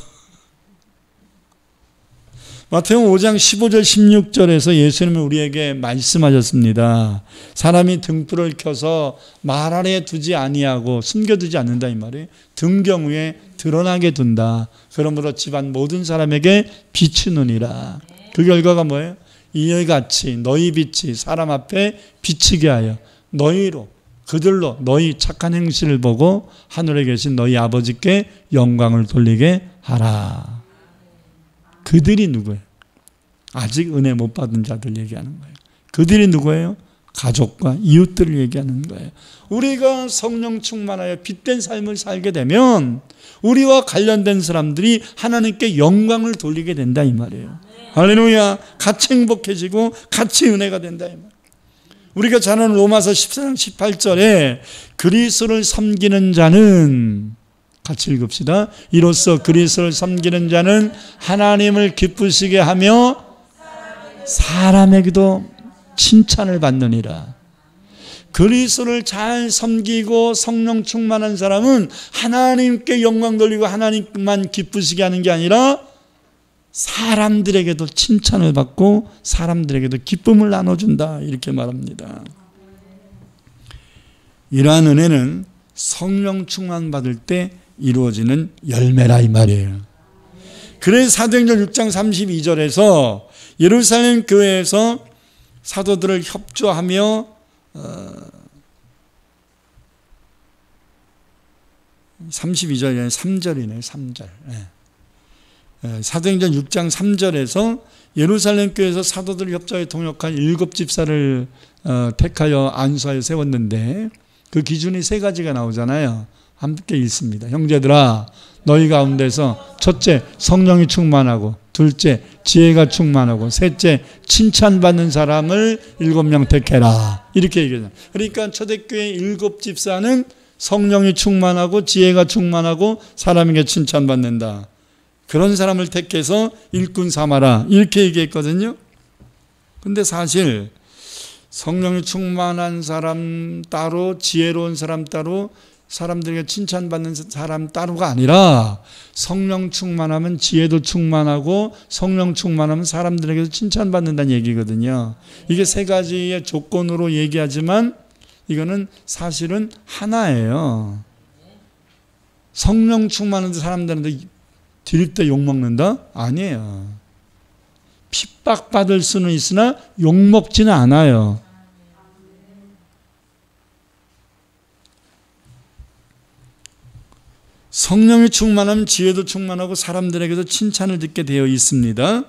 S1: 마태복음 5장 15절 16절에서 예수님은 우리에게 말씀하셨습니다. 사람이 등불을 켜서 말 아래에 두지 아니하고 숨겨두지 않는다 이 말이에요. 등경 위에 드러나게 둔다. 그러므로 집안 모든 사람에게 비추느니라. 그 결과가 뭐예요? 이와 같이 너희 빛이 사람 앞에 비치게 하여 너희로 그들로 너희 착한 행실을 보고 하늘에 계신 너희 아버지께 영광을 돌리게 하라. 그들이 누구예요? 아직 은혜 못 받은 자들 얘기하는 거예요. 그들이 누구예요? 가족과 이웃들을 얘기하는 거예요. 우리가 성령 충만하여 빛된 삶을 살게 되면 우리와 관련된 사람들이 하나님께 영광을 돌리게 된다 이 말이에요. 할렐루야. 같이 행복해지고 같이 은혜가 된다 이 말이에요. 우리가 잘 아는 로마서 14장 18절에 그리스도를 섬기는 자는 같이 읽읍시다. 이로써 그리스도를 섬기는 자는 하나님을 기쁘시게 하며 사람에게도 칭찬을 받느니라. 그리스도를 잘 섬기고 성령 충만한 사람은 하나님께 영광 돌리고 하나님만 기쁘시게 하는 게 아니라 사람들에게도 칭찬을 받고 사람들에게도 기쁨을 나눠준다 이렇게 말합니다. 이러한 은혜는 성령 충만 받을 때 이루어지는 열매라 이 말이에요. 그래서 사도행전 6장 32절에서 예루살렘 교회에서 사도들을 협조하며 32절이 아니라 3절이네요. 3절. 사도행전 6장 3절에서 예루살렘 교회에서 사도들을 협조하여 동역한 7집사를 택하여 안수하여 세웠는데 그 기준이 3가지가 나오잖아요. 함께 읽습니다. 형제들아 너희 가운데서 첫째 성령이 충만하고 둘째 지혜가 충만하고 셋째 칭찬받는 사람을 7명 택해라 이렇게 얘기해요. 그러니까 초대교회 7집사는 성령이 충만하고 지혜가 충만하고 사람에게 칭찬받는다. 그런 사람을 택해서 일꾼 삼아라 이렇게 얘기했거든요. 근데 사실 성령이 충만한 사람 따로 지혜로운 사람 따로 사람들에게 칭찬받는 사람 따로가 아니라 성령 충만하면 지혜도 충만하고 성령 충만하면 사람들에게도 칭찬받는다는 얘기거든요. 이게 3가지의 조건으로 얘기하지만 이거는 사실은 하나예요. 성령 충만한 사람들한테 드립대 욕먹는다? 아니에요. 핍박받을 수는 있으나 욕먹지는 않아요. 성령이 충만하면 지혜도 충만하고 사람들에게도 칭찬을 듣게 되어 있습니다.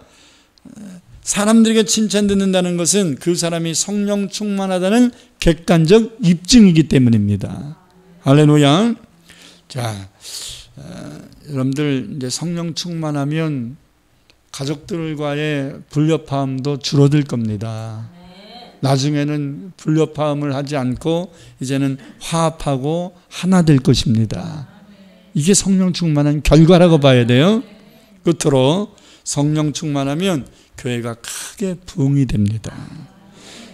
S1: 사람들에게 칭찬 듣는다는 것은 그 사람이 성령 충만하다는 객관적 입증이기 때문입니다. 할렐루야. 자, 여러분들 이제 성령 충만하면 가족들과의 불협화음도 줄어들 겁니다. 나중에는 불협화음을 하지 않고 이제는 화합하고 하나 될 것입니다. 이게 성령 충만한 결과라고 봐야 돼요. 끝으로 성령 충만하면 교회가 크게 부흥이 됩니다.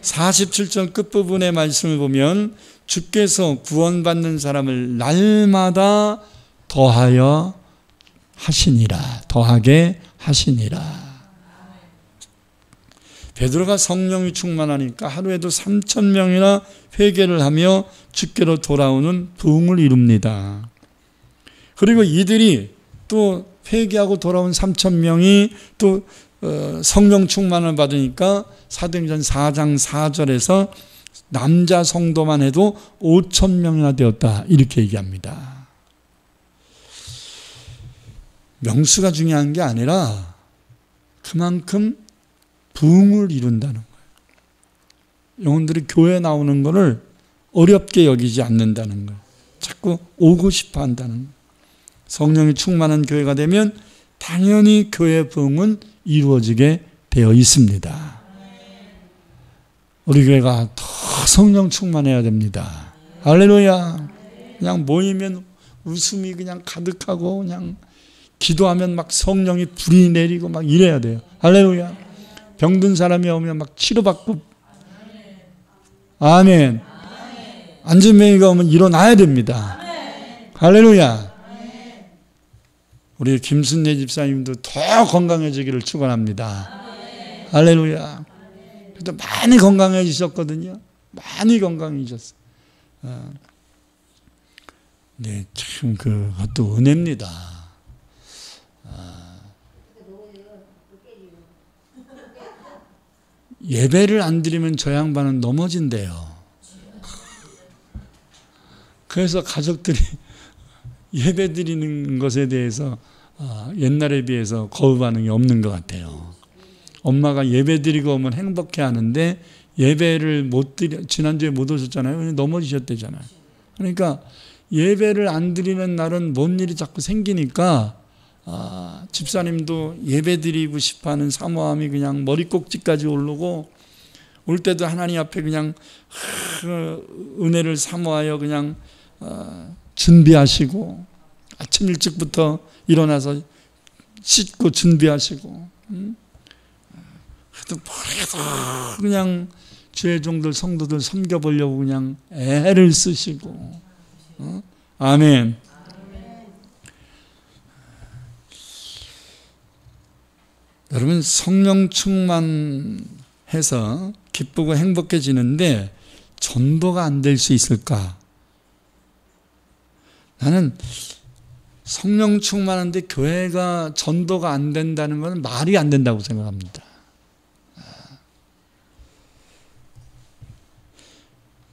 S1: 47절 끝부분의 말씀을 보면 주께서 구원받는 사람을 날마다 더하여 하시니라. 더하게 하시니라. 베드로가 성령이 충만하니까 하루에도 3,000명이나 회개를 하며 주께로 돌아오는 부흥을 이룹니다. 그리고 이들이 또 회개하고 돌아온 3,000명이 또 성령 충만을 받으니까 사도행전 4장 4절에서 남자 성도만 해도 5,000명이나 되었다 이렇게 얘기합니다. 명수가 중요한 게 아니라 그만큼 부흥을 이룬다는 거예요. 영혼들이 교회에 나오는 것을 어렵게 여기지 않는다는 거예요. 자꾸 오고 싶어 한다는 거예요. 성령이 충만한 교회가 되면 당연히 교회 부흥은 이루어지게 되어 있습니다. 우리 교회가 더 성령 충만해야 됩니다. 할렐루야. 그냥 모이면 웃음이 그냥 가득하고 그냥 기도하면 막 성령이 불이 내리고 막 이래야 돼요. 할렐루야. 병든 사람이 오면 막 치료받고. 아멘. 안진뱅이가 오면 일어나야 됩니다. 할렐루야. 우리 김순례 집사님도 더 건강해지기를 축원합니다. 할렐루야. 그래도 많이 건강해지셨거든요. 많이 건강해지셨어요. 네, 참 그것도 은혜입니다. 예배를 안 드리면 저 양반은 넘어진대요. 그래서 가족들이 예배 드리는 것에 대해서 옛날에 비해서 거부 반응이 없는 것 같아요. 엄마가 예배 드리고 오면 행복해 하는데 예배를 못 드려, 지난주에 못 오셨잖아요. 넘어지셨대잖아요. 그러니까 예배를 안 드리는 날은 뭔 일이 자꾸 생기니까 집사님도 예배 드리고 싶어하는 사모함이 그냥 머리꼭지까지 오르고 올 때도 하나님 앞에 그냥 은혜를 사모하여 그냥 준비하시고 아침 일찍부터 일어나서 씻고 준비하시고 그래도 그냥 주의 종들 성도들 섬겨보려고 그냥 애를 쓰시고 아멘. 여러분 성령 충만해서 기쁘고 행복해지는데 전도가 안 될 수 있을까? 나는 성령 충만한데 교회가 전도가 안 된다는 것은 말이 안 된다고 생각합니다.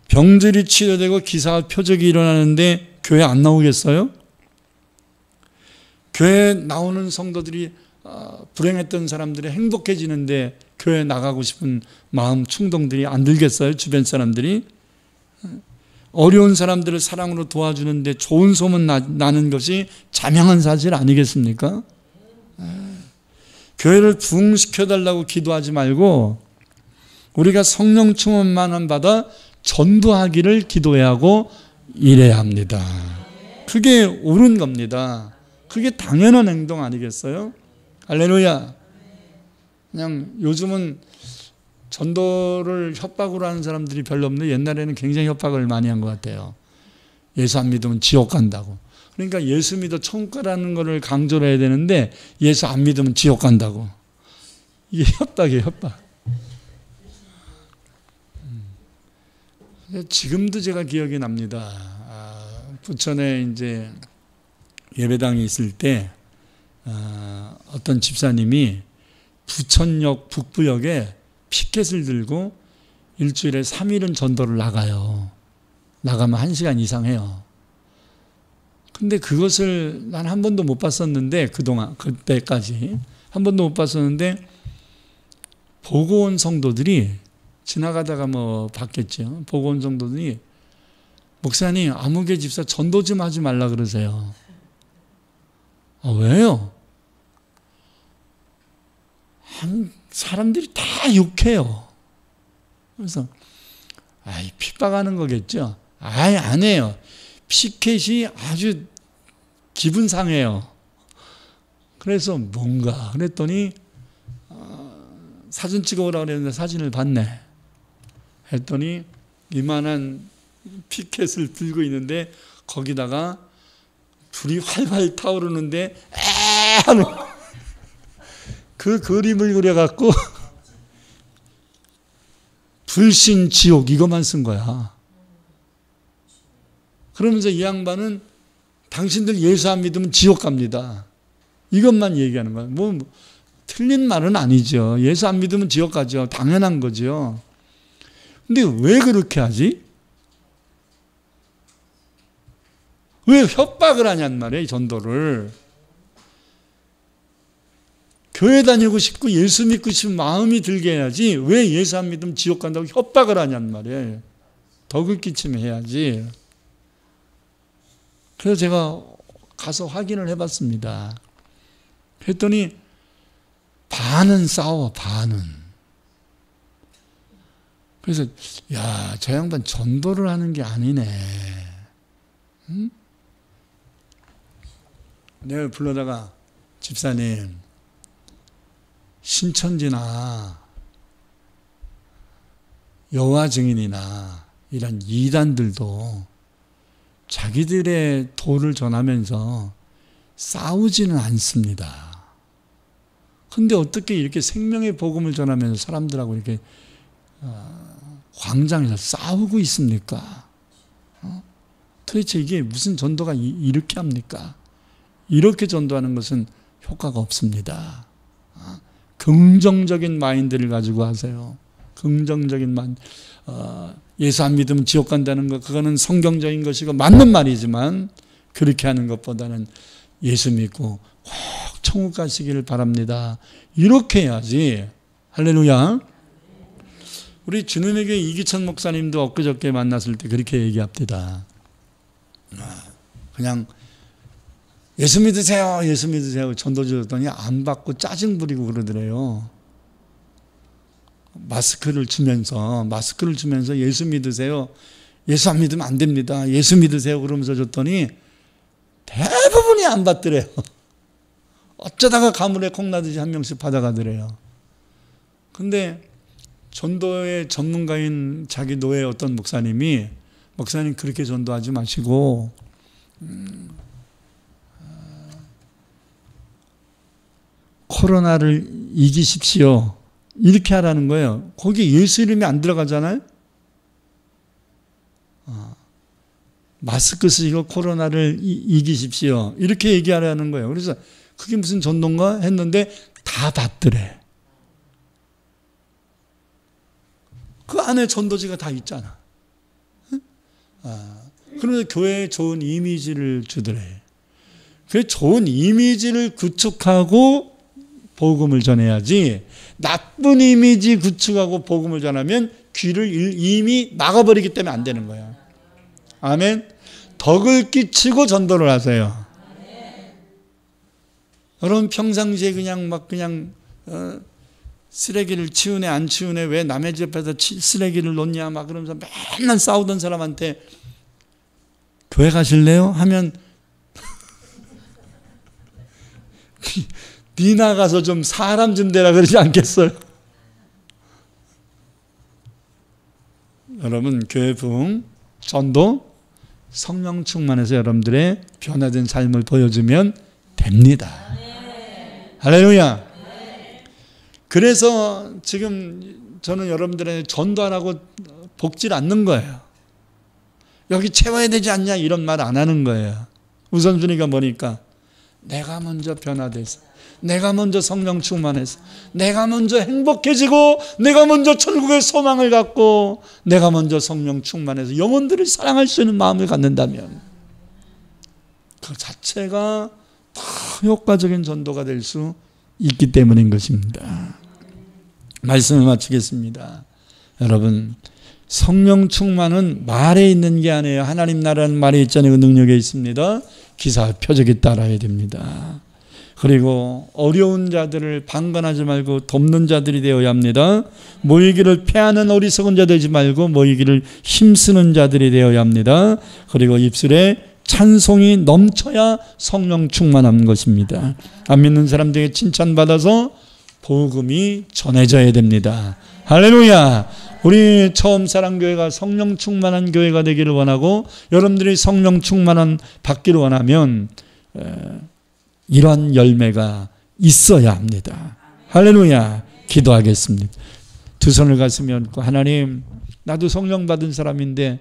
S1: 병들이 치료되고 기사와 표적이 일어나는데 교회 안 나오겠어요? 교회에 나오는 성도들이 불행했던 사람들이 행복해지는데 교회 나가고 싶은 마음 충동들이 안 들겠어요? 주변 사람들이 어려운 사람들을 사랑으로 도와주는데 좋은 소문 나는 것이 자명한 사실 아니겠습니까? 교회를 부흥시켜달라고 기도하지 말고 우리가 성령 충만만 받아 전도하기를 기도해야 하고 일해야 합니다. 그게 옳은 겁니다. 그게 당연한 행동 아니겠어요? 할렐루야. 그냥 요즘은 전도를 협박으로 하는 사람들이 별로 없는데 옛날에는 굉장히 협박을 많이 한 것 같아요. 예수 안 믿으면 지옥 간다고. 그러니까 예수 믿어 천국 가라는 것을 강조를 해야 되는데 예수 안 믿으면 지옥 간다고. 이게 협박이에요, 협박. 지금도 제가 기억이 납니다. 부천에 이제 예배당이 있을 때 어떤 집사님이 부천역 북부역에 피켓을 들고 일주일에 3일은 전도를 나가요. 나가면 1시간 이상 해요. 근데 그것을 난 한 번도 못 봤었는데, 그때까지 한 번도 못 봤었는데, 보고 온 성도들이 지나가다가 뭐 봤겠죠. 보고 온 성도들이 목사님, 아무개 집사 전도 좀 하지 말라 그러세요. 아, 왜요? 사람들이 다 욕해요. 그래서 아이, 핍박하는 거겠죠. 아이, 안 해요. 피켓이 아주 기분 상해요. 그래서 뭔가 그랬더니 사진 찍어오라고 그랬는데 사진을 봤네. 했더니 이만한 피켓을 들고 있는데 거기다가 불이 활활 타오르는데 에 하는 그 그림을 그려갖고 불신 지옥 이것만 쓴 거야. 그러면서 이 양반은 당신들 예수 안 믿으면 지옥 갑니다. 이것만 얘기하는 거야. 뭐 틀린 말은 아니죠. 예수 안 믿으면 지옥 가죠. 당연한 거죠. 근데 왜 그렇게 하지? 왜 협박을 하냔 말이에요, 전도를. 교회 다니고 싶고 예수 믿고 싶은 마음이 들게 해야지 왜 예수 안 믿으면 지옥 간다고 협박을 하냔 말이에요. 덕을 끼치면 해야지. 그래서 제가 가서 확인을 해봤습니다. 했더니 반은 싸워, 반은. 그래서 야, 저 양반 전도를 하는 게 아니네. 응? 내가 불러다가 집사님, 신천지나 여호와 증인이나 이런 이단들도 자기들의 도를 전하면서 싸우지는 않습니다. 근데 어떻게 이렇게 생명의 복음을 전하면서 사람들하고 이렇게 광장에서 싸우고 있습니까? 도대체 이게 무슨 전도가 이렇게 합니까? 이렇게 전도하는 것은 효과가 없습니다. 긍정적인 마인드를 가지고 하세요. 긍정적인 마인드. 예수 안 믿으면 지옥 간다는 것, 그거는 성경적인 것이고 맞는 말이지만 그렇게 하는 것보다는 예수 믿고 꼭 천국 가시기를 바랍니다. 이렇게 해야지. 할렐루야. 우리 주님의 교회 이기천 목사님도 엊그저께 만났을 때 그렇게 얘기합니다. 그냥 예수 믿으세요, 예수 믿으세요. 전도 주셨더니 안 받고 짜증 부리고 그러더래요. 마스크를 주면서 예수 믿으세요. 예수 안 믿으면 안 됩니다. 예수 믿으세요. 그러면서 줬더니 대부분이 안 받더래요. 어쩌다가 가물에 콩나듯이 한 명씩 받아가더래요. 근데 전도의 전문가인 자기 노예 어떤 목사님이 목사님 그렇게 전도하지 마시고 코로나를 이기십시오. 이렇게 하라는 거예요. 거기 예수 이름이 안 들어가잖아요. 마스크 쓰시고 코로나를 이기십시오. 이렇게 얘기하라는 거예요. 그래서 그게 무슨 전도인가 했는데 다 받더래. 그 안에 전도지가 다 있잖아. 그러면서 교회에 좋은 이미지를 주더래. 그 좋은 이미지를 구축하고 복음을 전해야지, 나쁜 이미지 구축하고 복음을 전하면 귀를 이미 막아버리기 때문에 안 되는 거야. 아멘. 덕을 끼치고 전도를 하세요. 여러분 평상시에 그냥 쓰레기를 치우네 안 치우네, 왜 남의 집 앞에서 쓰레기를 놓냐 막 그러면서 맨날 싸우던 사람한테 교회 가실래요? 하면 니 나가서 좀 사람 좀 되라 그러지 않겠어요? 여러분 교회 부흥, 전도, 성령 충만해서 여러분들의 변화된 삶을 보여주면 됩니다. 할렐루야. 그래서 지금 저는 여러분들의 전도하라고 볶질 않는 거예요. 여기 채워야 되지 않냐 이런 말 안 하는 거예요. 우선순위가 뭐니까 내가 먼저 변화돼서, 내가 먼저 성령 충만해서, 내가 먼저 행복해지고, 내가 먼저 천국의 소망을 갖고, 내가 먼저 성령 충만해서 영혼들을 사랑할 수 있는 마음을 갖는다면 그 자체가 더 효과적인 전도가 될 수 있기 때문인 것입니다. 말씀을 마치겠습니다. 여러분, 성령 충만은 말에 있는 게 아니에요. 하나님 나라는 말에 있잖아요. 그 능력에 있습니다. 기사 표적에 따라야 됩니다. 그리고 어려운 자들을 방관하지 말고 돕는 자들이 되어야 합니다. 모이기를 패하는 어리석은 자 되지 말고 모이기를 힘쓰는 자들이 되어야 합니다. 그리고 입술에 찬송이 넘쳐야 성령 충만한 것입니다. 안 믿는 사람들에게 칭찬받아서 복음이 전해져야 됩니다. 할렐루야. 우리 처음 사랑교회가 성령 충만한 교회가 되기를 원하고 여러분들이 성령 충만한 받기를 원하면 이러한 열매가 있어야 합니다. 할렐루야. 기도하겠습니다. 두 손을 가슴에 얹고 하나님, 나도 성령 받은 사람인데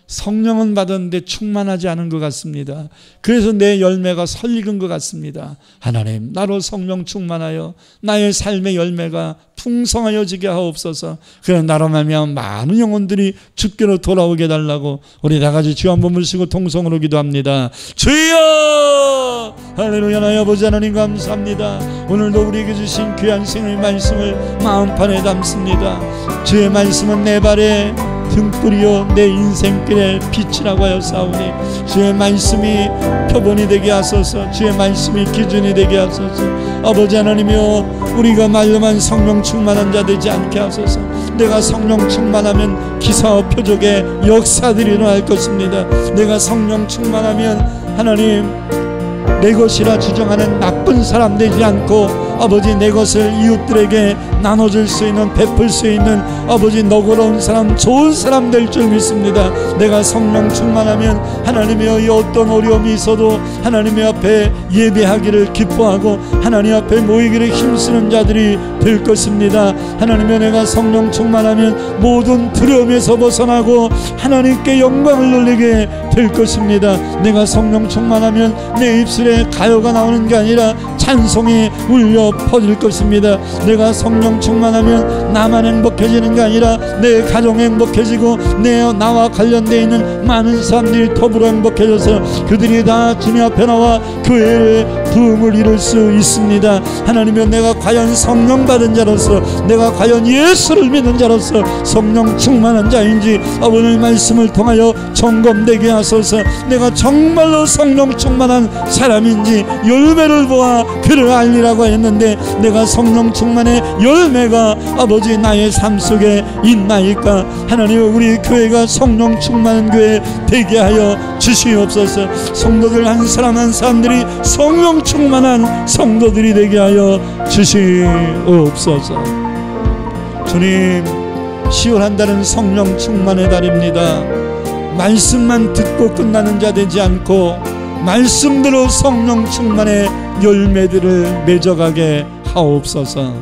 S1: 성령은 받았는데 충만하지 않은 것 같습니다. 그래서 내 열매가 설익은 것 같습니다. 하나님, 나로 성령 충만하여 나의 삶의 열매가 풍성하여지게 하옵소서. 그래 나로 말미암아 많은 영혼들이 주께로 돌아오게 해달라고 우리 다같이 주 한 몸을 쓰고 통성으로 기도합니다. 주여! 할렐루야. 나의 아버지 하나님 감사합니다. 오늘도 우리에게 주신 귀한 생의 말씀을 마음판에 담습니다. 주의 말씀은 내 발에 등불이요 내 인생길의 빛이라고 하여 사오니 주의 말씀이 표본이 되게 하소서. 주의 말씀이 기준이 되게 하소서. 아버지 하나님이여, 우리가 말로만 성령 충만한 자 되지 않게 하소서. 내가 성령 충만하면 기사와 표적의 역사들이 일어날 것입니다. 내가 성령 충만하면 하나님 내 것이라 주장하는 나쁜 사람 되지 않고 아버지 내 것을 이웃들에게 나눠줄 수 있는, 베풀 수 있는 아버지 너그러운 사람, 좋은 사람 될 줄 믿습니다. 내가 성령 충만하면 하나님의 이 어떤 어려움이 있어도 하나님의 앞에 예배하기를 기뻐하고 하나님 앞에 모이기를 힘쓰는 자들이 될 것입니다. 하나님의 내가 성령 충만하면 모든 두려움에서 벗어나고 하나님께 영광을 돌리게 될 것입니다. 내가 성령 충만하면 내 입술에 가요가 나오는 게 아니라 찬송이 울려 퍼질 것입니다. 내가 성령 충만하면 나만 행복해지는 게 아니라 내 가정 행복해지고 나와 관련되어 있는 많은 사람들이 더불어 행복해져서 그들이 다 주님 앞에 나와 교회의 부흥을 이룰 수 있습니다. 하나님이여, 내가 과연 성령 받은 자로서, 내가 과연 예수를 믿는 자로서 성령 충만한 자인지 오늘 말씀을 통하여 점검되게 하소서. 내가 정말로 성령 충만한 사람인지 열매를 보아 그를 알리라고 했는데 내가 성령 충만의 열매가 아버지 나의 삶 속에 있나이까? 하나님, 우리 교회가 성령 충만한 교회 되게 하여 주시옵소서. 성도들 한 사람 한 사람들이 성령 충만한 성도들이 되게 하여 주시옵소서. 주님, 10월 한 달은 성령 충만의 달입니다. 말씀만 듣고 끝나는 자 되지 않고 말씀대로 성령 충만의 열매들을 맺어가게 하옵소서.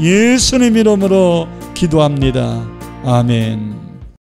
S1: 예수님 이름으로 기도합니다. 아멘.